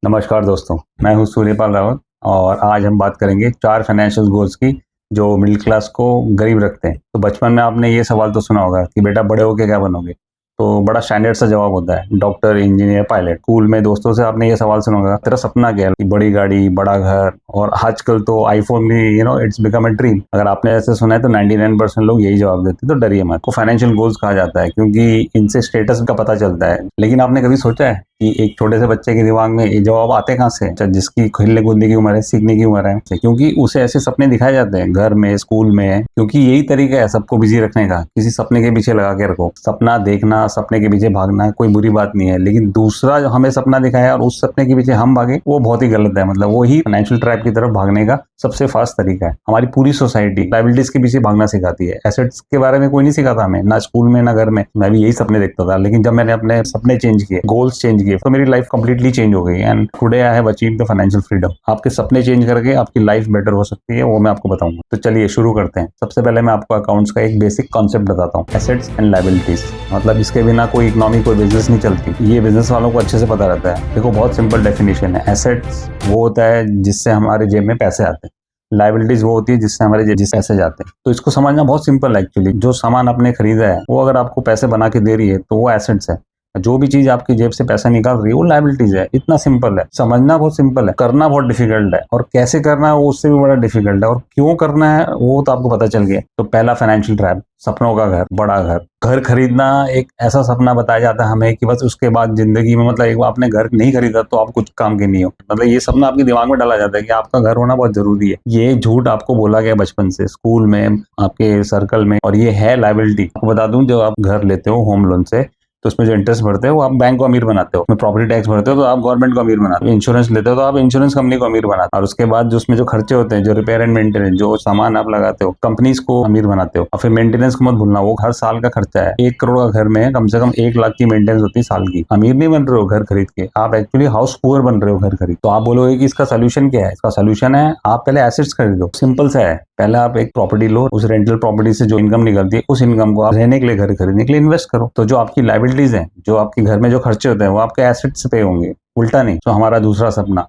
नमस्कार दोस्तों, मैं हूं सूर्यपाल रावत और आज हम बात करेंगे 4 फाइनेंशियल गोल्स की जो मिडिल क्लास को गरीब रखते हैं। तो बचपन में आपने ये सवाल तो सुना होगा कि बेटा बड़े होके क्या बनोगे? तो बड़ा स्टैंडर्ड सा जवाब होता है, डॉक्टर, इंजीनियर, पायलट। स्कूल में दोस्तों से आपने ये सवाल सुना होगा, तेरा सपना क्या है? कि बड़ी गाड़ी, बड़ा घर, और आजकल तो आईफोन भी इट्स बिकम अ ड्रीम। अगर आपने ऐसे सुना है तो 99% लोग यही जवाब देते हैं। तो डरिए मत, को फाइनेंशियल गोल्स कहा जाता है क्योंकि इनसे स्टेटस का पता चलता है। लेकिन आपने कभी सोचा है कि एक छोटे से बच्चे के दिमाग में ये जवाब आते कहाँ से? जिसकी खेलने कूदने की उम्र है, सीखने की उम्र है, क्योंकि उसे ऐसे सपने दिखाए जाते हैं घर में, स्कूल में, क्योंकि यही तरीका है सबको बिजी रखने का। किसी सपने के पीछे लगा के रखो। सपना देखना, सपने के पीछे भागना कोई बुरी बात नहीं है, लेकिन दूसरा जो हमें सपना दिखाया और उस सपने के पीछे हम भागे, वो बहुत ही गलत है। मतलब वो ही फाइनेंशियल ट्रैप की तरफ भागने का सबसे फास्ट तरीका है। हमारी पूरी सोसाइटी लायबिलिटीज के पीछे भागना सिखाती है। एसेट्स के बारे में कोई नहीं सिखाता हमें, ना स्कूल में ना घर में। मैं भी यही सपने देखता था, लेकिन जब मैंने अपने सपने चेंज किए, गोल्स चेंज किए, तो मेरी लाइफ कंप्लीटली चेंज हो गई and today I have achieved the financial freedom. आपके सपने चेंज करके आपकी लाइफ बेटर हो सकती है, वो मैं आपको बताऊंगा। तो चलिए शुरू करते हैं। सबसे पहले मैं आपको अकाउंट्स का एक बेसिक कॉन्सेप्ट बताता हूँ, एसेट्स एंड लायबिलिटीज। मतलब इसके बिना कोई इकोनॉमी, कोई बिजनेस नहीं चलती। ये बिजनेस वालों को अच्छे से पता रहता है। देखो, बहुत सिंपल डेफिनेशन है। एसेट्स वो होता है जिससे हमारे जेब में पैसे आते हैं। लायबिलिटीज वो होती है जिससे हमारे जिस पैसे जाते हैं। तो इसको समझना बहुत सिंपल है एक्चुअली। जो सामान आपने खरीदा है वो अगर आपको पैसे बना के दे रही है तो वो एसेट्स है। जो भी चीज आपकी जेब से पैसा निकाल रही है वो लायबिलिटीज है। इतना सिंपल है, समझना बहुत सिंपल है, करना बहुत डिफिकल्ट है, और कैसे करना है वो उससे भी बड़ा डिफिकल्ट है, और क्यों करना है वो तो आपको पता चल गया। तो पहला फाइनेंशियल ट्रैप, सपनों का घर, बड़ा घर। घर खरीदना एक ऐसा सपना बताया जाता है हमें कि बस उसके बाद जिंदगी में, मतलब एक बार आपने घर नहीं खरीदा तो आप कुछ काम के नहीं हो। मतलब ये सपना आपके दिमाग में डाला जाता है कि आपका घर होना बहुत जरूरी है। ये झूठ आपको बोला गया बचपन से, स्कूल में, आपके सर्कल में, और ये है लायबिलिटी। आपको बता दूं, जो आप घर लेते हो होम लोन से, तो उसमें जो इंटरेस्ट भरते हो आप बैंक को अमीर बनाते हो। उसमें प्रॉपर्टी टैक्स भरते हो तो आप गवर्नमेंट को अमीर बनाते हो। इंश्योरेंस लेते हो तो आप इंश्योरेंस कंपनी को अमीर बनाते हो। और उसके बाद जो उसमें जो खर्चे होते हैं, जो रिपेयर एंड मेंटेनेंस, जो सामान आप लगाते हो, कंपनीज को अमीर बनाते हो। और फिर मेंटेनेंस को मत भूलना, वो हर साल का खर्चा है। 1 करोड़ का घर में कम से कम 1 लाख की मेंटेनेंस होती है साल की। अमीर नहीं बन रहे हो घर खरीद के, आप एक्चुअली हाउस पुअर बन रहे हो घर खरीद। तो आप बोलोगे कि इसका सोल्यूशन क्या है? इसका सोल्यूशन है, आप पहले एसेट्स खरीदो। सिंपल सा है, पहले आप एक प्रॉपर्टी लो, उस रेंटल प्रॉपर्टी से जो इनकम निकलती है, उस इनकम को आप रहने के लिए, घर खरीदने के लिए इन्वेस्ट करो। तो जो आपकी लायबिलिटीज है, जो आपके घर में जो खर्चे होते हैं, वो आपके एसेट्स पे होंगे, उल्टा नहीं। तो हमारा दूसरा सपना,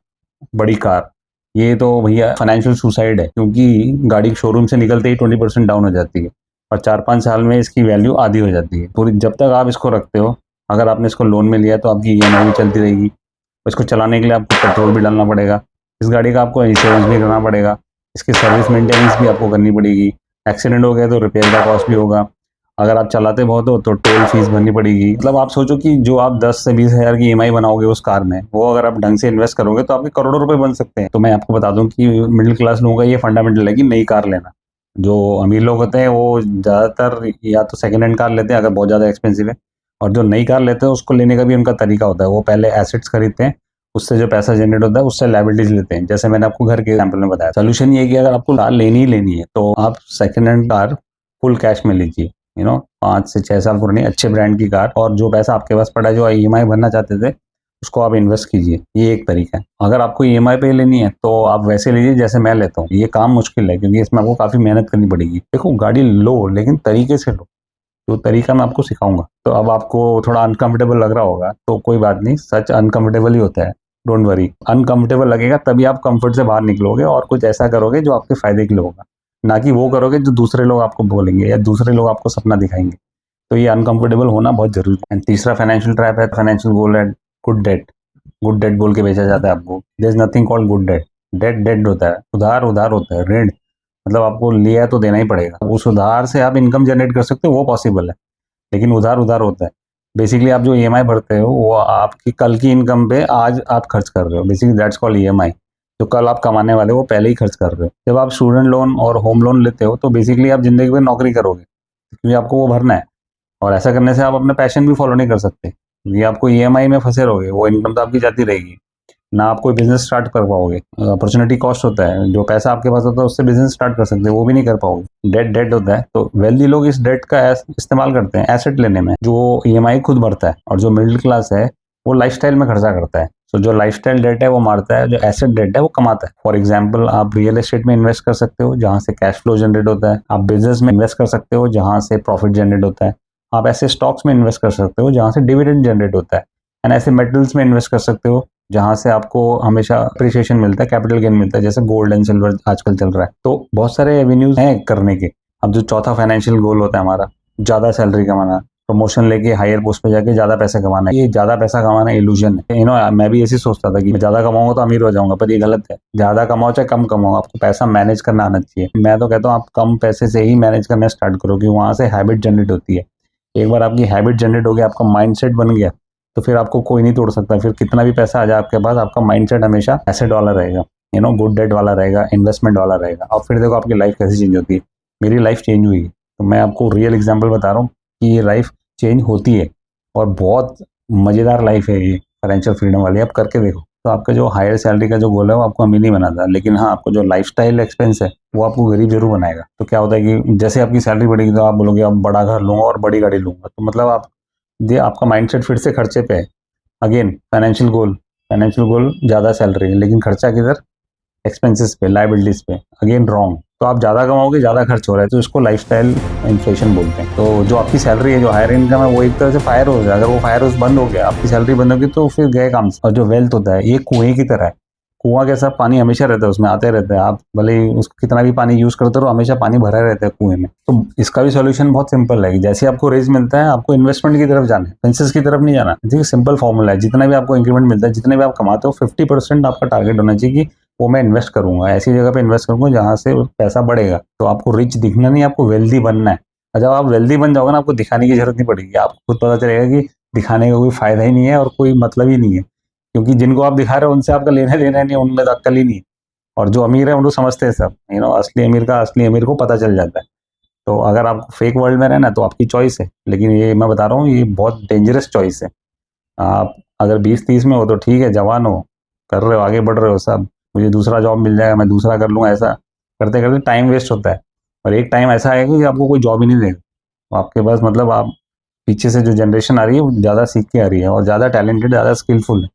बड़ी कार। ये तो भैया फाइनेंशियल सुसाइड है, क्योंकि गाड़ी शोरूम से निकलते ही 20% डाउन हो जाती है और 4-5 साल में इसकी वैल्यू आधी हो जाती है। पूरी जब तक आप इसको रखते हो, अगर आपने इसको लोन में लिया तो आपकी ईएमआई भी चलती रहेगी। इसको चलाने के लिए आपको पेट्रोल भी डालना पड़ेगा, इस गाड़ी का आपको इंश्योरेंस भी करना पड़ेगा, इसकी सर्विस मेंटेनेंस भी आपको करनी पड़ेगी। एक्सीडेंट हो गया तो रिपेयर का कॉस्ट भी होगा। अगर आप चलाते बहुत हो तो टोल फीस भरनी पड़ेगी। मतलब आप सोचो कि जो आप 10 से 20 हज़ार की ईएमआई बनाओगे उस कार में, वो अगर आप ढंग से इन्वेस्ट करोगे तो आपके करोड़ों रुपए बन सकते हैं। तो मैं आपको बता दूं कि मिडिल क्लास लोगों का ये फंडामेंटल है कि नई कार लेना। जो अमीर लोग होते हैं वो ज्यादातर या तो सेकंड हैंड कार लेते हैं अगर बहुत ज्यादा एक्सपेंसिव है, और जो नई कार लेते हैं उसको लेने का भी उनका तरीका होता है। वो पहले एसेट्स खरीदते हैं, उससे जो पैसा जनरेट होता है उससे लायबिलिटीज लेते हैं। जैसे मैंने आपको घर के एग्जांपल में बताया। सोल्यूशन ये है कि अगर आपको कार लेनी ही लेनी है तो आप second hand car full cash में लीजिए। 5 से 6 साल पुरानी अच्छे ब्रांड की कार, और जो पैसा आपके पास पड़ा है, जो ईएमआई भरना चाहते थे, उसको आप इन्वेस्ट कीजिए। ये एक तरीका है। अगर आपको ईएमआई पे लेनी है तो आप वैसे लीजिए जैसे मैं लेता हूँ। ये काम मुश्किल है क्योंकि इसमें आपको काफी मेहनत करनी पड़ेगी। देखो, गाड़ी लो लेकिन तरीके से लो, जो तरीका मैं आपको सिखाऊंगा। तो अब आपको थोड़ा अनकंफर्टेबल लग रहा होगा, तो कोई बात नहीं, सच अनकंफर्टेबल ही होता है। डोंट वरी, अनकंफर्टेबल लगेगा तभी आप कंफर्ट से बाहर निकलोगे और कुछ ऐसा करोगे जो आपके फायदे के लिए होगा, ना कि वो करोगे जो दूसरे लोग आपको बोलेंगे या दूसरे लोग आपको सपना दिखाएंगे। तो ये अनकंफर्टेबल होना बहुत जरूरी है। एंड तीसरा फाइनेंशियल ट्रैप है, फाइनेंशियल गोल है गुड डेट। गुड डेट बोल के बेचा जाता है आपको। There is nothing called good debt. Debt debt होता है, उधार उधार होता है, ऋण। मतलब आपको लिया तो देना ही पड़ेगा। उस उधार से आप इनकम जनरेट कर सकते हो, वो पॉसिबल है, लेकिन उधार उधार होता है। बेसिकली आप जो ईएमआई भरते हो वो आपकी कल की इनकम पे आज आप खर्च कर रहे हो। Basically that's called EMI. जो कल आप कमाने वाले हो वो पहले ही खर्च कर रहे हो। जब आप स्टूडेंट लोन और होम लोन लेते हो तो बेसिकली आप जिंदगी में नौकरी करोगे, क्योंकि आपको वो भरना है, और ऐसा करने से आप अपने पैशन भी फॉलो नहीं कर सकते। ये आपको ईएमआई में फंसे रहोगे, वो इनकम तो आपकी जाती रहेगी, ना आप कोई बिजनेस स्टार्ट कर पाओगे। अपॉर्चुनिटी कॉस्ट होता है, जो पैसा आपके पास होता है उससे बिजनेस स्टार्ट कर सकते हैं, वो भी नहीं कर पाओगे। डेट डेट होता है। तो वेल्दी लोग इस डेट का इस्तेमाल करते हैं एसेट लेने में, जो ईएमआई खुद भरता है, और जो मिडिल क्लास है वो लाइफस्टाइल में खर्चा करता है। तो जो लाइफस्टाइल डेट है वो मारता है, जो एसेट डेट है वो कमाता है। फॉर एग्जाम्पल, आप रियल एस्टेट में इन्वेस्ट कर सकते हो जहां से कैश फ्लो जनरेट होता है। आप बिजनेस में इन्वेस्ट कर सकते हो जहां से प्रॉफिट जनरेट होता है। आप ऐसे स्टॉक्स में इन्वेस्ट कर सकते हो जहां से डिविडेंड जनरेट होता है। एंड ऐसे मेटल्स में इन्वेस्ट कर सकते हो जहाँ से आपको हमेशा अप्रिसिएशन मिलता है, कैपिटल गेन मिलता है, जैसे गोल्ड एंड सिल्वर आजकल चल रहा है। तो बहुत सारे एवेन्यूज हैं करने के। अब जो चौथा फाइनेंशियल गोल होता है हमारा, ज़्यादा सैलरी कमाना, प्रमोशन लेके हायर पोस्ट पे जाके ज़्यादा पैसा कमाना है। ये ज़्यादा पैसा कमाना इल्यूजन है। मैं भी ऐसी सोचता था कि मैं ज़्यादा कमाऊंगा तो अमीर हो जाऊंगा, पर ये गलत है। ज़्यादा कमाओ चाहे कम कमाओ, आपको पैसा मैनेज करना आना चाहिए। मैं तो कहता हूँ आप कम पैसे से ही मैनेज करना स्टार्ट करो, कि वहाँ से हैबिट जनरेट होती है। एक बार आपकी हैबिट जनरेट हो गया, आपका माइंडसेट बन गया, तो फिर आपको कोई नहीं तोड़ सकता। फिर कितना भी पैसा आ जाए आपके पास, आपका माइंडसेट हमेशा एसेट वाला रहेगा, गुड डेट वाला रहेगा, इन्वेस्टमेंट वाला रहेगा। और फिर देखो आपकी लाइफ कैसे चेंज होती है। मेरी लाइफ चेंज हुई है, तो मैं आपको रियल एग्जाम्पल बता रहा हूँ कि ये लाइफ चेंज होती है, और बहुत मज़ेदार लाइफ है ये फाइनेंशियल फ्रीडम वाली। आप करके देखो। तो आपका जो हायर सैलरी का जो गोल है वो आपको अमीर नहीं बनाता, लेकिन हाँ, आपको जो लाइफस्टाइल एक्सपेंस है वो आपको गरीब जरूर बनाएगा। तो क्या होता है कि जैसे आपकी सैलरी बढ़ेगी तो आप बोलोगे अब बड़ा घर लूंगा और बड़ी गाड़ी लूंगा, तो मतलब आप ये आपका माइंडसेट फिर से खर्चे पे है। अगेन फाइनेंशियल गोल ज़्यादा सैलरी है, लेकिन खर्चा किधर? एक्सपेंसेस पे, लाइबिलिटीज पे। Again wrong. तो आप ज़्यादा कमाओगे, ज़्यादा खर्च हो रहा है, तो इसको लाइफस्टाइल इन्फ्लेशन बोलते हैं। तो जो आपकी सैलरी है, जो हायर इनकम है, वो एक तरह से फायर हो गया। अगर वो फायर हाउस बंद हो गया, आपकी सैलरी बंद होगी, तो फिर गए काम से। और जो वेल्थ होता है, ये कुएं की तरह है। कुआं कैसा, पानी हमेशा रहता है, उसमें आते रहता है। आप भले ही उसको कितना भी पानी यूज करते रहो, हमेशा पानी भरा रहता है कुएं में। तो इसका भी सोल्यूशन बहुत सिंपल है कि जैसे आपको रेज मिलता है, आपको इन्वेस्टमेंट की तरफ जाना है, एक्सपेंसेस की तरफ नहीं जाना। ठीक है, सिंपल फॉर्मूला है। जितना भी आपको इंक्रीमेंट मिलता है, जितने भी आप कमाते हो, 50% आपका टारगेट होना चाहिए कि वो मैं इन्वेस्ट करूंगा, ऐसी जगह पे इन्वेस्ट करूंगा जहां से पैसा बढ़ेगा। तो आपको रिच दिखना नहीं, आपको वेल्दी बनना है। और जब आप वेल्दी बन जाओगे ना, आपको दिखाने की जरूरत नहीं पड़ेगी। आपको खुद पता चलेगा कि दिखाने का कोई फायदा ही नहीं है और कोई मतलब ही नहीं है, क्योंकि जिनको आप दिखा रहे हो उनसे आपका लेना देना नहीं है, उनमें तो अक्ल ही नहीं है। और जो अमीर है उनको समझते हैं सब, असली अमीर का असली अमीर को पता चल जाता है। तो अगर आप फेक वर्ल्ड में रहना तो आपकी चॉइस है, लेकिन ये मैं बता रहा हूँ, ये बहुत डेंजरस चॉइस है। आप अगर 20-30 में हो तो ठीक है, जवान हो, कर रहे हो, आगे बढ़ रहे हो सब, मुझे दूसरा जॉब मिल जाएगा, मैं दूसरा कर लूँगा, ऐसा करते करते टाइम वेस्ट होता है। और एक टाइम ऐसा आएगा कि आपको कोई जॉब ही नहीं देगा। तो आपके पास मतलब आप पीछे से जो जनरेशन आ रही है वो ज़्यादा सीख के आ रही है, और ज़्यादा टैलेंटेड, ज़्यादा स्किलफुल है,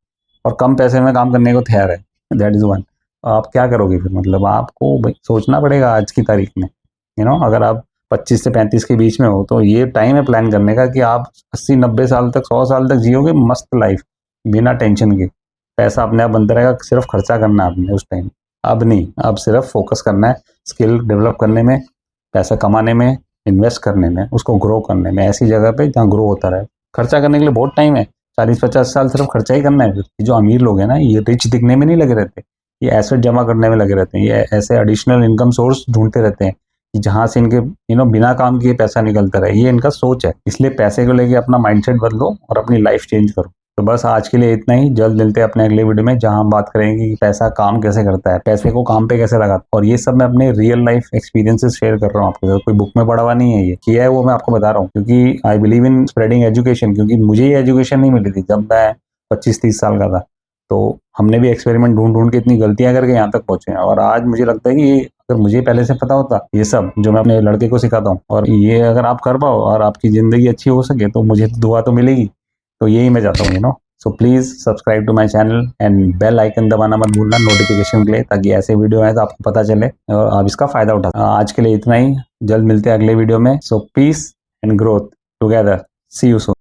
और कम पैसे में काम करने को तैयार है। That is one. आप क्या करोगे फिर? मतलब आपको भाई सोचना पड़ेगा आज की तारीख में। अगर आप 25 से 35 के बीच में हो, तो ये टाइम है प्लान करने का कि आप 80-90 साल तक, 100 साल तक जियोगे मस्त लाइफ, बिना टेंशन के। पैसा अपने आप बनता रहेगा, सिर्फ खर्चा करना है आपने उस टाइम। अब नहीं, अब सिर्फ फोकस करना है स्किल डेवलप करने में, पैसा कमाने में, इन्वेस्ट करने में, उसको ग्रो करने में, ऐसी जगह पे जहाँ ग्रो होता रहे। खर्चा करने के लिए बहुत टाइम है, 40-50 साल सिर्फ खर्चा ही करना है। फिर जो अमीर लोग हैं ना, ये रिच दिखने में नहीं लगे रहते, ये एसेट जमा करने में लगे रहते हैं। ये ऐसे एडिशनल इनकम सोर्स ढूंढते रहते हैं कि जहाँ से इनके बिना काम किए पैसा निकलता रहे। ये इनका सोच है। इसलिए पैसे को लेके अपना माइंडसेट बदलो और अपनी लाइफ चेंज करो। तो बस आज के लिए इतना ही। जल्द मिलते हैं अपने अगले वीडियो में, जहां हम बात करेंगे कि पैसा काम कैसे करता है, पैसे को काम पे कैसे लगाता है। और ये सब मैं अपने रियल लाइफ एक्सपीरियंसेस शेयर कर रहा हूँ आपके साथ। कोई बुक में पढ़ा हुआ नहीं है, ये किया है वो मैं आपको बता रहा हूँ, क्योंकि I believe in spreading education. क्योंकि मुझे ये एजुकेशन नहीं मिली थी जब मैं 25-30 साल का था। तो हमने भी एक्सपेरिमेंट ढूंढ ढूंढ के इतनी गलतियां करके यहाँ तक पहुंचे हैं। और आज मुझे लगता है कि ये अगर मुझे पहले से पता होता, ये सब जो मैं अपने लड़के को सिखाता हूँ, और ये अगर आप कर पाओ और आपकी जिंदगी अच्छी हो सके, तो मुझे दुआ तो मिलेगी। तो यही मैं चाहता हूँ। So please subscribe to my channel and bell icon दबाना मत भूलना नोटिफिकेशन के लिए, ताकि ऐसे वीडियो आए तो आपको पता चले और आप इसका फायदा उठा। आज के लिए इतना ही। जल्द मिलते हैं अगले वीडियो में। So peace and growth together. See you soon.